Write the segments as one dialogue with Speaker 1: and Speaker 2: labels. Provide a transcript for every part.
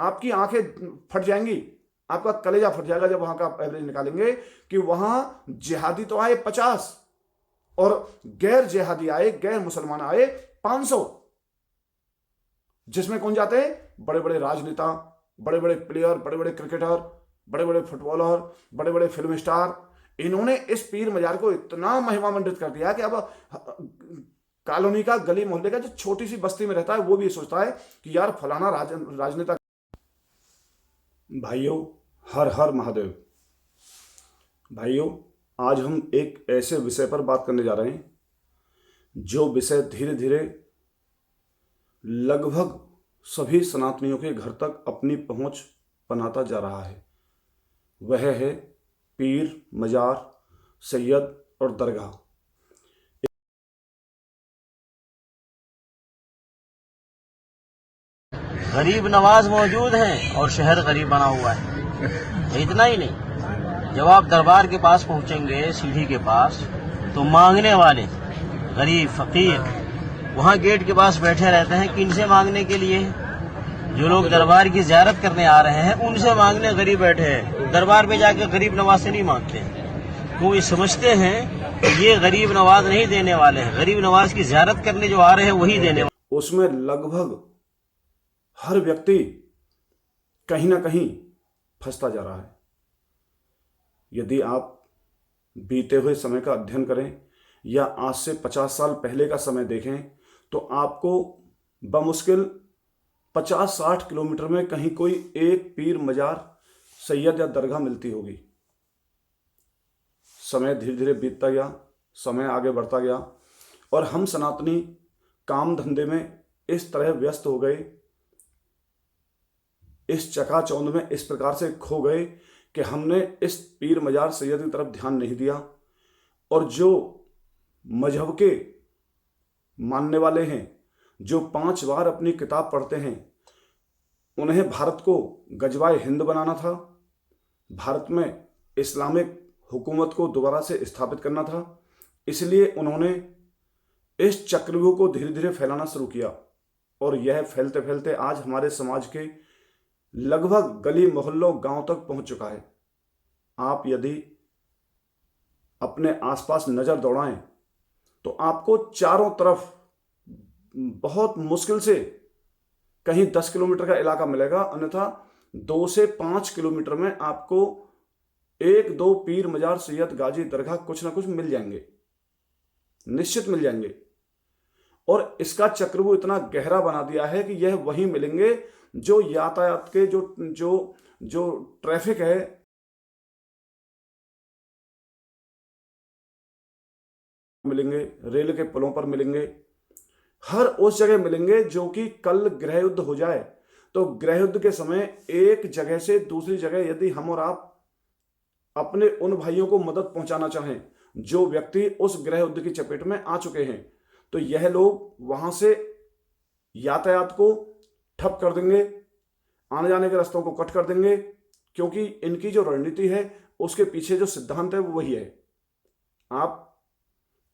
Speaker 1: आपकी आंखें फट जाएंगी, आपका कलेजा फट जाएगा जब वहां का एवरेज निकालेंगे कि वहां जिहादी तो आए 50 और गैर जिहादी आए, गैर मुसलमान आए 500, जिसमें कौन जाते हैं? बड़े बड़े राजनेता, बड़े बड़े प्लेयर, बड़े बड़े क्रिकेटर, बड़े बड़े फुटबॉलर, बड़े बड़े फिल्म स्टार। इन्होंने इस पीर मजार को इतना महिमामंडित कर दिया कि अब कॉलोनी का, गली मोहल्ले का जो छोटी सी बस्ती में रहता है वो भी सोचता है कि यार फलाना राजनेता। भाइयों, हर हर महादेव। भाइयों, आज हम एक ऐसे विषय पर बात करने जा रहे हैं जो विषय धीरे धीरे लगभग सभी सनातनियों के घर तक अपनी पहुंच बनाता जा रहा है। वह है पीर मजार, सैयद और दरगाह।
Speaker 2: गरीब नवाज मौजूद हैं और शहर गरीब बना हुआ है। इतना ही नहीं, जब आप दरबार के पास पहुंचेंगे, सीढ़ी के पास, तो मांगने वाले गरीब फकीर वहां गेट के पास बैठे रहते हैं। किनसे मांगने के लिए? जो लोग दरबार की ज़ियारत करने आ रहे हैं उनसे मांगने गरीब बैठे हैं। दरबार पे जाकर गरीब नवाज से नहीं मांगते, क्यों? ये समझते हैं कि ये गरीब नवाज नहीं देने वाले हैं, गरीब नवाज की ज़ियारत करने जो आ रहे हैं वही देने वाले।
Speaker 1: उसमें लगभग हर व्यक्ति कहीं ना कहीं फंसता जा रहा है। यदि आप बीते हुए समय का अध्ययन करें या आज से 50 साल पहले का समय देखें तो आपको बमुश्किल 50-60 किलोमीटर में कहीं कोई एक पीर मजार, सैयद या दरगाह मिलती होगी। समय धीरे धीरे बीतता गया, समय आगे बढ़ता गया और हम सनातनी काम धंधे में इस तरह व्यस्त हो गए, इस चकाचौंध में इस प्रकार से खो गए कि हमने इस पीर मजार सैयद की तरफ ध्यान नहीं दिया। और जो मजहब के मानने वाले हैं, जो 5 बार अपनी किताब पढ़ते हैं, उन्हें भारत को गजवाए हिंद बनाना था, भारत में इस्लामिक हुकूमत को दोबारा से स्थापित करना था। इसलिए उन्होंने इस चक्रव्यूह को धीरे धीरे फैलाना शुरू किया और यह फैलते फैलते आज हमारे समाज के लगभग गली मोहल्लों, गांव तक पहुंच चुका है। आप यदि अपने आसपास नजर दौड़ाएं तो आपको चारों तरफ बहुत मुश्किल से कहीं 10 किलोमीटर का इलाका मिलेगा, अन्यथा 2 से 5 किलोमीटर में आपको 1-2 पीर मजार, सैयद, गाजी, दरगाह कुछ ना कुछ मिल जाएंगे, निश्चित मिल जाएंगे। और इसका चक्रव्यूह इतना गहरा बना दिया है कि यह वहीं मिलेंगे जो यातायात के जो ट्रैफिक है, मिलेंगे, रेल के पुलों पर मिलेंगे, हर उस जगह मिलेंगे जो कि कल गृह युद्ध हो जाए तो गृह युद्ध के समय एक जगह से दूसरी जगह यदि हम और आप अपने उन भाइयों को मदद पहुंचाना चाहें जो व्यक्ति उस गृह युद्ध की चपेट में आ चुके हैं, तो यह लोग वहां से यातायात को ठप कर देंगे, आने जाने के रास्तों को कट कर देंगे, क्योंकि इनकी जो रणनीति है उसके पीछे जो सिद्धांत है वो वही है। आप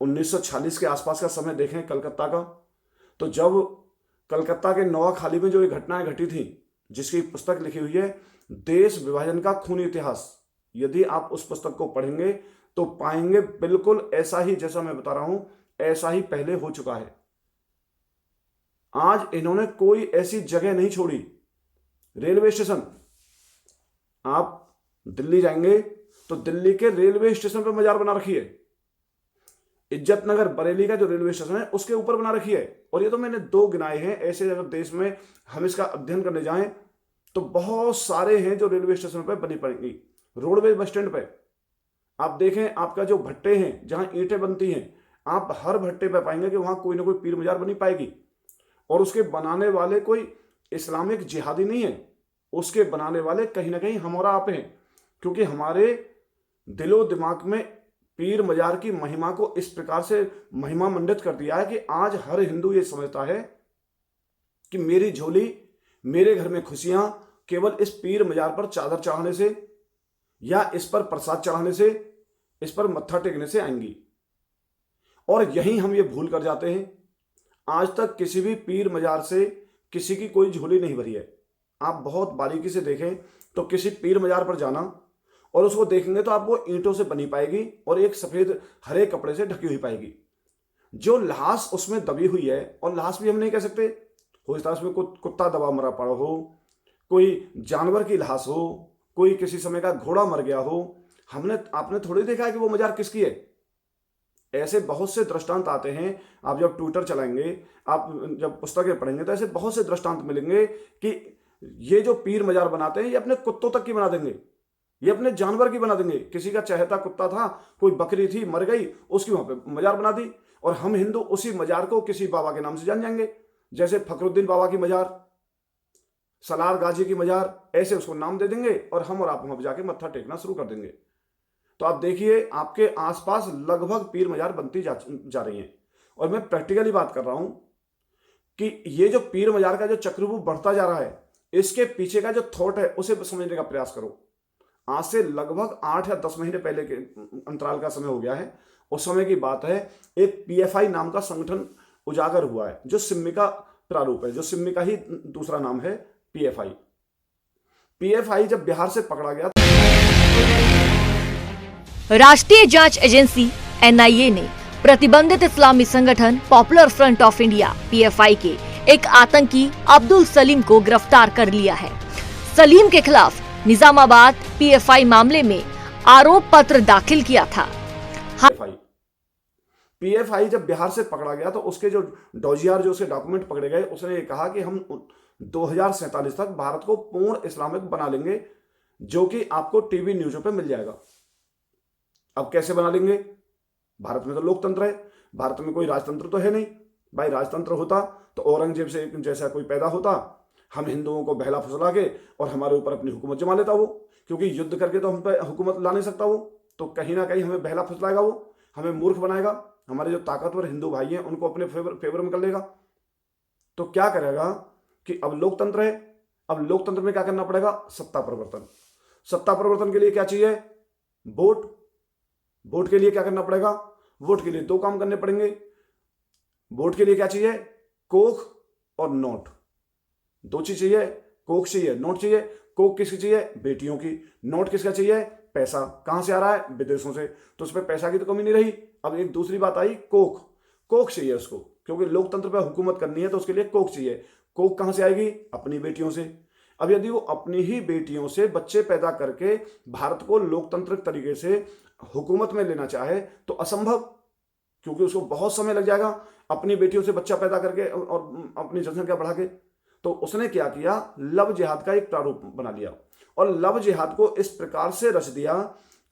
Speaker 1: 1946 के आसपास का समय देखें कलकत्ता का, तो जब कलकत्ता के नोआखाली में जो ये घटनाएं घटी थी, जिसकी पुस्तक लिखी हुई है देश विभाजन का खूनी इतिहास, यदि आप उस पुस्तक को पढ़ेंगे तो पाएंगे बिल्कुल ऐसा ही, जैसा मैं बता रहा हूं, ऐसा ही पहले हो चुका है। आज इन्होंने कोई ऐसी जगह नहीं छोड़ी। रेलवे स्टेशन, आप दिल्ली जाएंगे तो दिल्ली के रेलवे स्टेशन पर मजार बना रखी है। इज्जत नगर बरेली का जो रेलवे स्टेशन है उसके ऊपर बना रखी है। और ये तो मैंने 2 गिनाए हैं, ऐसे अगर देश में हम इसका अध्ययन करने जाएं तो बहुत सारे हैं जो रेलवे स्टेशन पर बनी पड़ेंगी। रोडवेज बस स्टैंड पे आप देखें, आपका जो भट्टे हैं जहां ईंटें बनती हैं, आप हर भट्टे पे पाएंगे कि वहां कोई ना कोई पीर मजार बनी पाएगी। और उसके बनाने वाले कोई इस्लामिक जिहादी नहीं है, उसके बनाने वाले कहीं ना कहीं हम और आप हैं, क्योंकि हमारे दिलो दिमाग में पीर मजार की महिमा को इस प्रकार से महिमा मंडित कर दिया है कि आज हर हिंदू ये समझता है कि मेरी झोली, मेरे घर में खुशियां केवल इस पीर मजार पर चादर चढ़ाने से या इस पर प्रसाद चढ़ाने से, इस पर मत्था टेकने से आएंगी। और यही हम ये भूल कर जाते हैं। आज तक किसी भी पीर मजार से किसी की कोई झोली नहीं भरी है। आप बहुत बारीकी से देखें तो किसी पीर मजार पर जाना और उसको देखेंगे तो आपको ईंटों से बनी पाएगी और एक सफेद हरे कपड़े से ढकी हुई पाएगी। जो लाश उसमें दबी हुई है, और लाश भी हम नहीं कह सकते, हो सकता है उसमें कुत्ता दबा मरा पड़ा हो, कोई जानवर की लाश हो, कोई किसी समय का घोड़ा मर गया हो। आपने थोड़ी देखा है कि वो मजार किसकी है। ऐसे बहुत से दृष्टांत आते हैं। आप जब ट्विटर चलाएंगे, आप जब पुस्तकें पढ़ेंगे तो ऐसे बहुत से दृष्टांत मिलेंगे कि ये जो पीर मजार बनाते हैं ये अपने कुत्तों तक की बना देंगे, ये अपने जानवर की बना देंगे। किसी का चहेता कुत्ता था, कोई बकरी थी मर गई, उसकी वहां पे मजार बना दी, और हम हिंदू उसी मजार को किसी बाबा के नाम से जान जाएंगे, जैसे फखरुद्दीन बाबा की मजार, सलार गाजी की मजार, ऐसे उसको नाम दे देंगे और हम और आप वहां पर जाके मत्था टेकना शुरू कर देंगे। तो आप देखिए आपके आसपास लगभग पीर मजार बनती जा रही हैं। और मैं प्रैक्टिकली बात कर रहा हूं कि ये जो पीर मजार का जो चक्रव्यूह बढ़ता जा रहा है, इसके पीछे का जो थॉट है उसे समझने का प्रयास करो। आज से लगभग 8 या 10 महीने पहले के अंतराल का समय हो गया है। उस समय की बात है, एक पीएफआई नाम का संगठन उजागर हुआ है, जो सिम्मी का प्रारूप है, जो सिम्मी का ही दूसरा नाम है पीएफआई। पीएफआई जब बिहार से पकड़ा गया,
Speaker 3: राष्ट्रीय जांच एजेंसी एनआईए ने प्रतिबंधित इस्लामी संगठन popular front of India PFI के एक आतंकी अब्दुल सलीम को गिरफ्तार कर लिया है। सलीम के खिलाफ निजामाबाद पीएफआई मामले में आरोप पत्र दाखिल किया था।
Speaker 1: पीएफआई जब बिहार से पकड़ा गया तो उसके जो डॉजियार, जो उसके डॉक्यूमेंट पकड़े गए, उसने ये कहा कि हम 2047 तक भारत को पूर्ण इस्लामिक बना लेंगे, जो कि आपको टीवी न्यूज़ों पे मिल जाएगा। अब कैसे बना लेंगे? भारत में तो लोकतंत्र है, भारत में कोई राजतंत्र तो है नहीं। भाई राजतंत्र होता तो औरंगजेब से जैसा कोई पैदा होता, हम हिंदुओं को बहला फुसला के और हमारे ऊपर अपनी हुकूमत जमा लेता वो, क्योंकि युद्ध करके तो हम पे हुकूमत ला नहीं सकता वो, तो कहीं ना कहीं हमें बहला फुसलाएगा वो, हमें मूर्ख बनाएगा, हमारे जो ताकतवर हिंदू भाई हैं उनको अपने फेवर में कर लेगा। तो क्या करेगा कि अब लोकतंत्र है, अब लोकतंत्र में क्या करना पड़ेगा? सत्ता परिवर्तन। सत्ता परिवर्तन के लिए क्या चाहिए? वोट। वोट के लिए क्या करना पड़ेगा? वोट के लिए 2 काम करने पड़ेंगे। वोट के लिए क्या चाहिए? कोख और नोट। 2 चीज चाहिए, कोख चाहिए, नोट चाहिए। कोख किसकी चाहिए? बेटियों की। नोट किसका चाहिए? पैसा। कहां से आ रहा है? विदेशों से। तो उसमें पैसा की तो कमी नहीं रही। अब एक दूसरी बात आई, कोख। कोख चाहिए उसको, क्योंकि लोकतंत्र पर हुकूमत करनी है तो उसके लिए कोख चाहिए। कोख कहां से आएगी? अपनी बेटियों से। अब यदि वो अपनी ही बेटियों से बच्चे पैदा करके भारत को लोकतांत्रिक तरीके से हुकूमत में लेना चाहे तो असंभव, क्योंकि उसको बहुत समय लग जाएगा अपनी बेटियों से बच्चा पैदा करके और अपनी जनसंख्या बढ़ा के। तो उसने क्या किया? लव जिहाद का एक प्रारूप बना लिया और लव जिहाद को इस प्रकार से रच दिया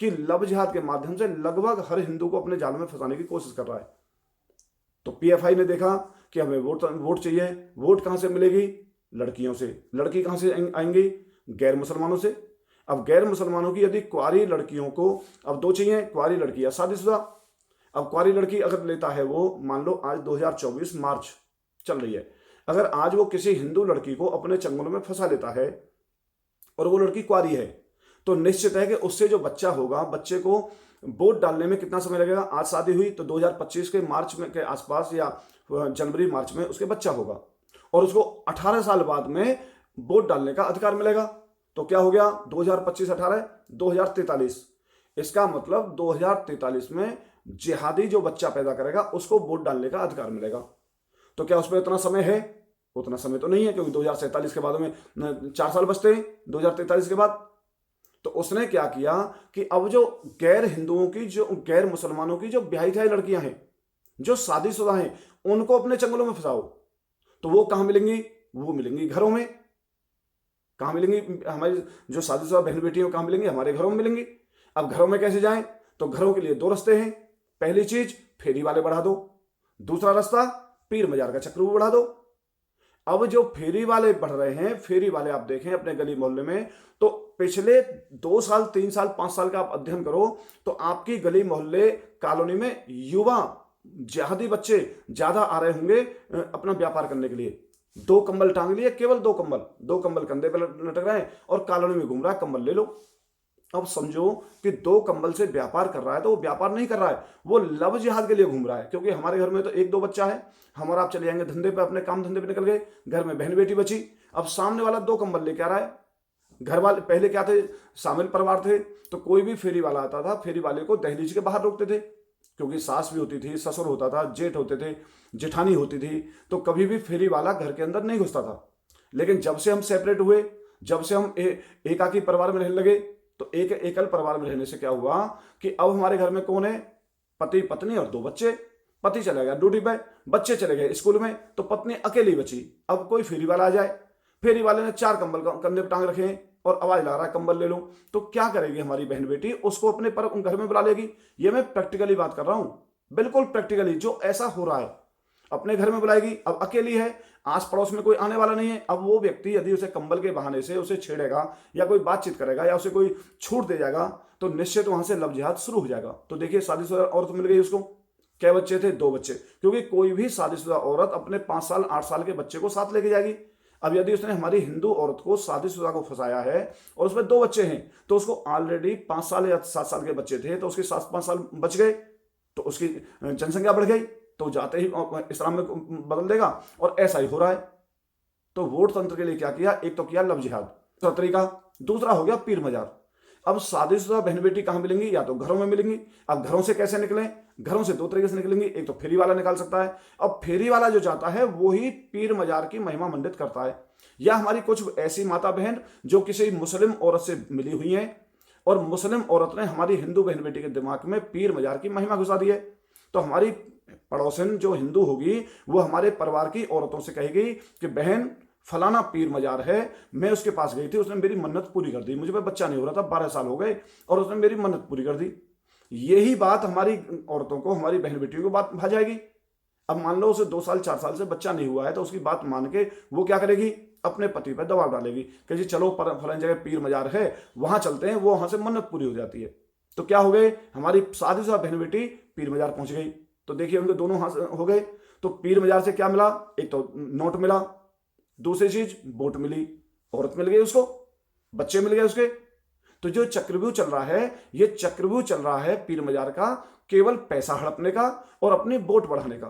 Speaker 1: कि लव जिहाद के माध्यम से लगभग हर हिंदू को अपने जाल में फंसाने की कोशिश कर रहा है। तो पीएफआई ने देखा कि हमें वोट चाहिए। वोट कहां से मिलेगी? लड़कियों से। लड़की कहां से आएंगी? गैर मुसलमानों से। अब गैर मुसलमानों की यदि कुंवारी लड़कियों को, अब 2 चाहिए, कुंवारी लड़की या शादीशुदा। अब कुंवारी लड़की अगर लेता है वो, मान लो आज 2024 मार्च चल रही है, अगर आज वो किसी हिंदू लड़की को अपने चंगुल में फंसा लेता है और वो लड़की कुंवारी है, तो निश्चित है कि उससे जो बच्चा होगा, बच्चे को वोट डालने में कितना समय लगेगा? आज शादी हुई तो 2025 के मार्च में के आसपास या जनवरी मार्च में उसके बच्चा होगा और उसको 18 साल बाद में वोट डालने का अधिकार मिलेगा। तो क्या हो गया? 2025 18 2043। इसका मतलब 2043 में जिहादी जो बच्चा पैदा करेगा उसको वोट डालने का अधिकार मिलेगा। तो क्या उसमें उतना समय है? उतना समय तो नहीं है, क्योंकि 2047 के बाद में 4 साल बचते हैं 2043 के बाद। तो उसने क्या किया कि अब जो गैर हिंदुओं की, जो गैर मुसलमानों की जो ब्याही ठाई लड़कियां हैं, जो शादीशुदा हैं, उनको अपने चंगुलों में फंसाओ। तो वो कहां मिलेंगी? वो मिलेंगी घरों में। कहां मिलेंगी? हमारी जो शादीशुदा बहन बेटियां कहां मिलेंगी? हमारे घरों में मिलेंगी। अब घरों में कैसे जाएं? तो घरों के लिए 2 रास्ते हैं। पहली चीज, फेरी वाले बढ़ा दो। दूसरा रास्ता, पीर मजार का चक्रव्यूह बढ़ा दो। अब जो फेरी वाले बढ़ रहे हैं, फेरी वाले आप देखें अपने गली मोहल्ले में, तो पिछले 2 साल 3 साल 5 साल का आप अध्ययन करो तो आपकी गली मोहल्ले कॉलोनी में युवा जिहादी बच्चे ज्यादा आ रहे होंगे अपना व्यापार करने के लिए। 2 कंबल टांग लिए, केवल 2 कंबल कंधे पर लटक रहे हैं और कॉलोनी में घूम रहा है, कंबल ले लो। अब समझो कि 2 कंबल से व्यापार कर रहा है, तो वो व्यापार नहीं कर रहा है, वो लव जिहाद के लिए घूम रहा है। क्योंकि हमारे घर में तो 1-2 बच्चा है, हमारा आप चले जाएंगे धंधे पे, अपने काम धंधे पे निकल गए, घर में बहन बेटी बची, अब सामने वाला 2 कंबल लेके आ रहा है। घर वाले पहले क्या थे, शामिल परिवार थे, तो कोई भी फेरी वाला आता था, फेरी वाले को दहलीज के बाहर रोकते थे, क्योंकि सास भी होती थी, ससुर होता था, जेठ होते थे, जेठानी होती थी, तो कभी भी फेरी वाला घर के अंदर नहीं घुसता था। लेकिन जब से हम सेपरेट हुए, जब से हम एकाकी परिवार में रहने लगे, तो एक एकल परिवार में रहने से क्या हुआ कि अब हमारे घर में कौन है, पति पत्नी और 2 बच्चे। पति चला गया ड्यूटी पे, बच्चे चले गए स्कूल में, तो पत्नी अकेली बची। अब कोई फेरी वाला आ जाए, फेरी वाले ने 4 कंबल कंधे पर टांग रखे हैं और आवाज ला रहा है कंबल ले लो, तो क्या करेगी हमारी बहन बेटी, उसको अपने पर घर में बुला लेगी। ये मैं प्रैक्टिकली बात कर रहा हूं, बिल्कुल प्रैक्टिकली जो ऐसा हो रहा है, अपने घर में बुलाएगी। अब अकेली है, आस पड़ोस में कोई आने वाला नहीं है। अब वो व्यक्ति यदि उसे कंबल के बहाने से उसे छेड़ेगा या कोई बातचीत करेगा या उसे कोई छूट दे जाएगा, तो निश्चित वहां से लव जिहाद शुरू हो जाएगा। तो देखिए, शादीशुदा औरत मिल गई उसको, क्या बच्चे थे, 2 बच्चे, क्योंकि कोई भी शादीशुदा औरत अपने 5 साल 8 साल के बच्चे को साथ लेके जाएगी। अब यदि उसने हमारी हिंदू औरत को, शादीशुदा को फंसाया है और उसमें 2 बच्चे हैं, तो उसको ऑलरेडी 5 साल या 7 साल के बच्चे थे, तो उसके 7-5 साल बच गए, तो उसकी जनसंख्या बढ़ गई, तो जाते ही इस्लाम में बदल देगा। और ऐसा ही हो रहा है। तो वोट तंत्र के लिए क्या किया, एक तो किया लव जिहाद, दूसरा तरीका, दूसरा हो गया पीर मजार। अब शादीशुदा बहन बेटी कहां मिलेंगी, या तो घरों में मिलेंगी। अब घरों से कैसे निकलें, घरों से 2 तरीके से निकलेंगी। एक तो फेरी वाला निकाल सकता है, अब फेरी वाला जो जाता है वो ही पीर मजार की महिमा मंडित करता है। या हमारी कुछ ऐसी माता बहन जो किसी मुस्लिम औरत से मिली हुई हैं, और मुस्लिम औरत ने हमारी हिंदू बहन बेटी के दिमाग में पीर मजार की महिमा घुसा दी है, तो हमारी पड़ोसन जो हिंदू होगी वो हमारे परिवार की औरतों से कहेगी कि बहन फलाना पीर मजार है, मैं उसके पास गई थी, उसने मेरी मन्नत पूरी कर दी, मुझे बच्चा नहीं हो रहा था, 12 साल हो गए और उसने मेरी मन्नत पूरी कर दी। यही बात हमारी औरतों को, हमारी बहन बेटियों को बात भा जाएगी। अब मान लो उसे 2 साल 4 साल से बच्चा नहीं हुआ है, तो उसकी बात मान के वो क्या करेगी, अपने पति पर दबाव डालेगी कि जी चलो फलानी जगह पीर मजार है, वहां चलते हैं, वो वहां से मन्नत पूरी हो जाती है। तो क्या हो गए, हमारी शादीशुदा बहन बेटी पीर मजार पहुंच गई। तो देखिए, उनके दोनों हो गए। तो पीर मजार से क्या मिला, एक तो नोट मिला, दूसरी चीज वोट मिली, औरत मिल गई उसको, बच्चे मिल गए उसके। तो जो चक्रव्यूह चल रहा है, ये चक्रव्यूह चल रहा है पीर मजार का, केवल पैसा हड़पने का और अपनी वोट बढ़ाने का।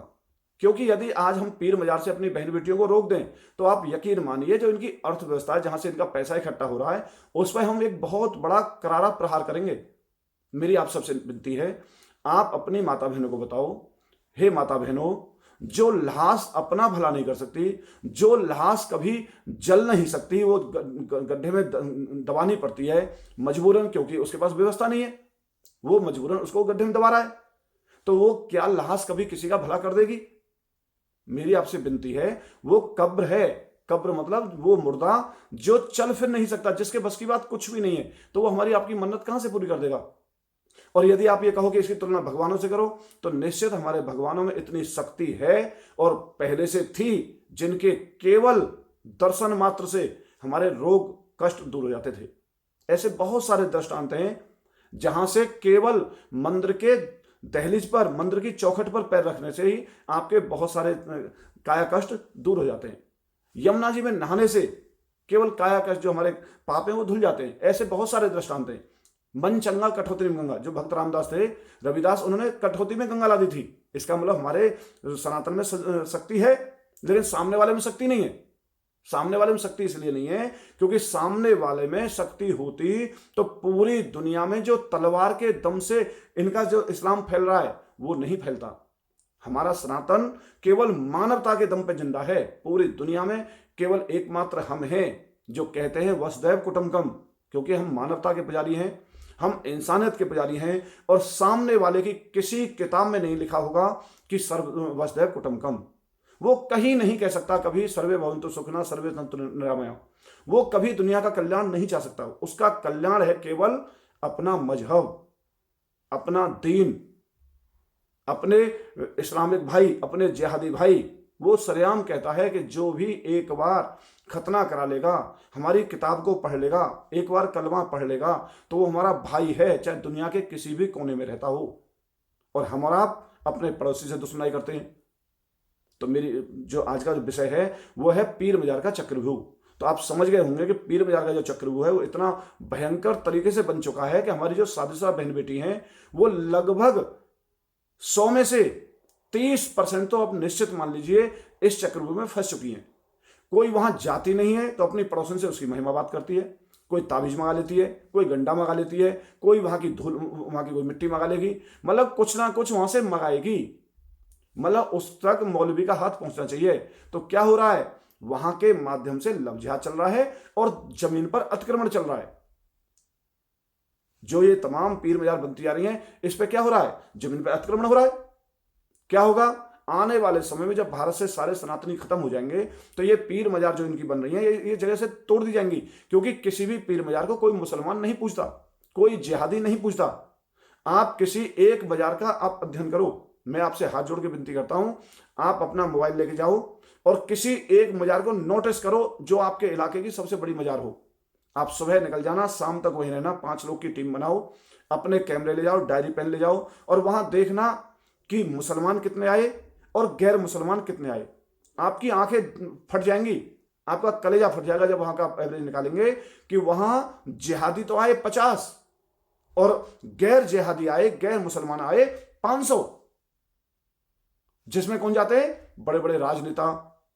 Speaker 1: क्योंकि यदि आज हम पीर मजार से अपनी बहन बेटियों को रोक दें, तो आप यकीन मानिए जो इनकी अर्थव्यवस्था है, जहां से इनका पैसा इकट्ठा हो रहा है, उस पर हम एक बहुत बड़ा करारा प्रहार करेंगे। मेरी आप सबसे विनती है, आप अपनी माता बहनों को बताओ, हे माता बहनों, जो लाश अपना भला नहीं कर सकती, जो लाश कभी जल नहीं सकती, वो गड्ढे में दबानी पड़ती है मजबूरन, क्योंकि उसके पास व्यवस्था नहीं है, वो मजबूरन उसको गड्ढे में दबा रहा है, तो वो क्या लाश कभी किसी का भला कर देगी? मेरी आपसे विनती है, वो कब्र है, कब्र मतलब वो मुर्दा जो चल फिर नहीं सकता, जिसके बस की बात कुछ भी नहीं है, तो वो हमारी आपकी मन्नत कहां से पूरी कर देगा? और यदि आप ये कहो कि इसकी तुलना भगवानों से करो, तो निश्चित हमारे भगवानों में इतनी शक्ति है और पहले से थी, जिनके केवल दर्शन मात्र से हमारे रोग कष्ट दूर हो जाते थे। ऐसे बहुत सारे दृष्टांत हैं जहां से केवल मंदिर के दहलीज पर, मंदिर की चौखट पर पैर रखने से ही आपके बहुत सारे काया कष्ट दूर हो जाते हैं। यमुना जी में नहाने से केवल काया कष्ट, जो हमारे पाप हैं, वो धुल जाते हैं। ऐसे बहुत सारे दृष्टांत हैं। मन चंगा कठौती में गंगा, जो भक्त रामदास थे, रविदास, उन्होंने कठौती में गंगा ला दी थी। इसका मतलब हमारे सनातन में शक्ति है, लेकिन सामने वाले में शक्ति नहीं है। सामने वाले में शक्ति इसलिए नहीं है क्योंकि सामने वाले में शक्ति होती तो पूरी दुनिया में जो तलवार के दम से इनका जो इस्लाम फैल रहा है, वो नहीं फैलता। हमारा सनातन केवल मानवता के दम पे जिंदा है। पूरी दुनिया में केवल एकमात्र हम हैं जो कहते हैं वसुदैव कुटुंबकम, क्योंकि हम मानवता के पुजारी हैं, हम इंसानियत के पुजारी हैं। और सामने वाले की किसी किताब में नहीं लिखा होगा कि वसुदैव कुटुंबकम। वो कहीं नहीं कह सकता कभी सर्वे भवन्तु सुखिनः सर्वे सन्तु निरामया। वो कभी दुनिया का कल्याण नहीं चाह सकता। उसका कल्याण है केवल अपना मजहब, अपना दीन, अपने इस्लामिक भाई, अपने जिहादी भाई। वो सरेआम कहता है कि जो भी एक बार खतना करा लेगा, हमारी किताब को पढ़ लेगा, एक बार कलमा पढ़ लेगा, तो वो हमारा भाई है, चाहे दुनिया के किसी भी कोने में रहता हो। और हमारा अपने पड़ोसी से दुश्मनाई करते हैं। तो मेरी जो आज का जो विषय है वो है पीर मजार का चक्रव्यूह। तो आप समझ गए होंगे कि पीर मजार का जो चक्रव्यूह है वो इतना भयंकर तरीके से बन चुका है कि हमारी जो शादीशुदा बहन बेटी हैं वो लगभग 100 में से 30% तो आप निश्चित मान लीजिए इस चक्रव्यूह में फंस चुकी हैं। कोई वहां जाती नहीं है तो अपनी पड़ोसन से उसकी महिमा बात करती है, कोई ताबीज मंगा लेती है, कोई गंडा मंगा लेती है, कोई वहां की धूल, वहां की कोई मिट्टी मंगा लेगी, मतलब कुछ ना कुछ वहां से मंगाएगी, मतलब उस तक मौलवी का हाथ पहुंचना चाहिए। तो क्या हो रहा है, वहां के माध्यम से लव जिहाद चल रहा है और जमीन पर अतिक्रमण चल रहा है। जो ये तमाम पीर मजार बनती जा रही हैं, इस पे क्या हो रहा है, जमीन पर अतिक्रमण हो रहा है। क्या होगा आने वाले समय में, जब भारत से सारे सनातनी खत्म हो जाएंगे तो ये पीर मजार जो इनकी बन रही है ये जगह से तोड़ दी जाएंगी, क्योंकि किसी भी पीर मजार को कोई मुसलमान नहीं पूछता, कोई जिहादी नहीं पूछता। आप किसी एक मजार का आप अध्ययन करो, मैं आपसे हाथ जोड़ के विनती करता हूं, आप अपना मोबाइल लेके जाओ और किसी एक मजार को नोटिस करो जो आपके इलाके की सबसे बड़ी मजार हो। आप सुबह निकल जाना, शाम तक वहीं रहना, 5 लोग की टीम बनाओ, अपने कैमरे ले जाओ, डायरी पेन ले जाओ और वहां देखना कि मुसलमान कितने आए और गैर मुसलमान कितने आए। आपकी आंखें फट जाएंगी, आपका कलेजा फट जाएगा जब वहां का आप एवरेज निकालेंगे कि वहां जिहादी तो आए 50 और गैर जिहादी आए, गैर मुसलमान आए 500, जिसमें कौन जाते हैं, बड़े बड़े राजनेता,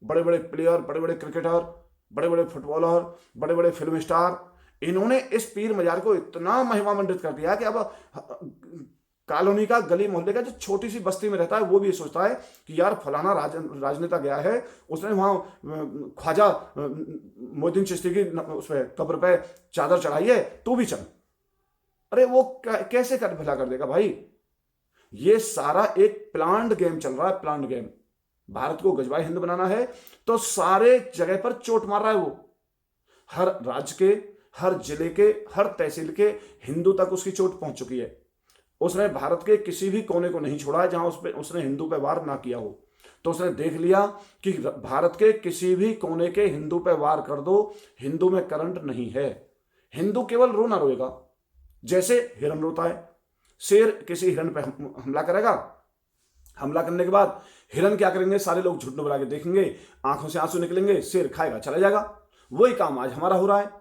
Speaker 1: बड़े बड़े प्लेयर, बड़े बड़े क्रिकेटर, बड़े बड़े फुटबॉलर, बड़े बड़े फिल्म स्टार। इन्होंने इस पीर मजार को इतना महिमामंडित कर दिया कि अब कॉलोनी का, गली मोहल्ले का जो छोटी सी बस्ती में रहता है वो भी सोचता है कि यार फलाना राजनेता गया है, उसने वहां ख्वाजा मोहद्दीन चिश्ती की उस पे कब्र पे चादर चढ़ाई है, तू भी चल। अरे वो कैसे कर भला कर देगा भाई। ये सारा एक प्लान्ड गेम चल रहा है, प्लान्ड गेम। भारत को गजबाई हिंद बनाना है तो सारे जगह पर चोट मार रहा है वो। हर राज्य के, हर जिले के, हर तहसील के हिंदू तक उसकी चोट पहुंच चुकी है। उसने भारत के किसी भी कोने को नहीं छोड़ा है जहां उसने हिंदू पे वार ना किया हो। तो उसने देख लिया कि भारत के किसी भी कोने के हिंदू पे वार कर दो, हिंदू में करंट नहीं है। हिंदू केवल रोना रोएगा, जैसे हिरन रोता है। शेर किसी हिरन पे हमला करेगा, हमला करने के बाद हिरन क्या करेंगे, सारे लोग झुंड बना के देखेंगे, आंखों से आंसू निकलेंगे, शेर खाएगा चला जाएगा। वही काम आज हमारा हो रहा है।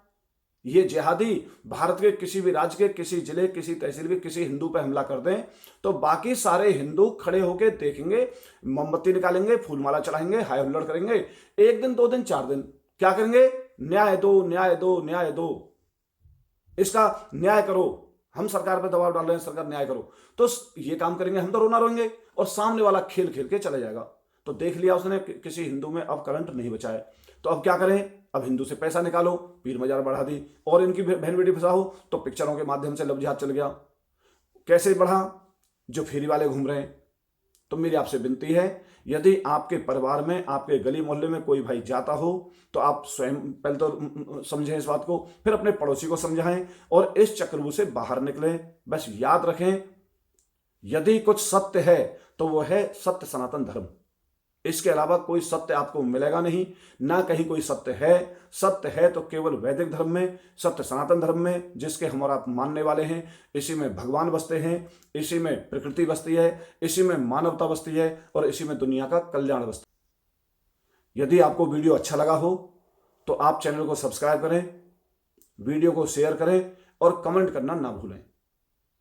Speaker 1: ये जिहादी भारत के किसी भी राज्य के, किसी जिले, किसी तहसील के किसी हिंदू पे हमला कर दें तो बाकी सारे हिंदू खड़े होकर देखेंगे, मोमबत्ती निकालेंगे, फूलमाला चढ़ाएंगे, हाय हुल्लड़ करेंगे। 1 दिन, 2 दिन, 4 दिन क्या करेंगे, न्याय दो, न्याय दो, न्याय दो, इसका न्याय करो, हम सरकार पर दबाव डाल रहे हैं, सरकार न्याय करो। तो ये काम करेंगे, हम तो रोना रोएंगे और सामने वाला खेल खेल के चला जाएगा। तो देख लिया उसने किसी हिंदू में अब करंट नहीं बचा है, तो अब क्या करें, अब हिंदू से पैसा निकालो, पीर मजार बढ़ा दी और इनकी बहन बेटी फंसाओ, तो पिक्चरों के माध्यम से लव जिहाद चल गया। कैसे बढ़ा, जो फेरी वाले घूम रहे हैं। तो मेरी आपसे विनती है, यदि आपके परिवार में, आपके गली मोहल्ले में कोई भाई जाता हो तो आप स्वयं पहले तो समझें इस बात को, फिर अपने पड़ोसी को समझाएं और इस चक्रव्यूह से बाहर निकलें। बस याद रखें, यदि कुछ सत्य है तो वो है सत्य सनातन धर्म। इसके अलावा कोई सत्य आपको मिलेगा नहीं, ना कहीं कोई सत्य है। सत्य है तो केवल वैदिक धर्म में, सत्य सनातन धर्म में, जिसके हम और आप मानने वाले हैं। इसी में भगवान बसते हैं, इसी में प्रकृति बसती है, इसी में मानवता बसती है और इसी में दुनिया का कल्याण बसता है। यदि आपको वीडियो अच्छा लगा हो तो आप चैनल को सब्सक्राइब करें, वीडियो को शेयर करें और कमेंट करना ना भूलें।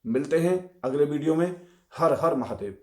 Speaker 1: मिलते हैं अगले वीडियो में। हर हर महादेव।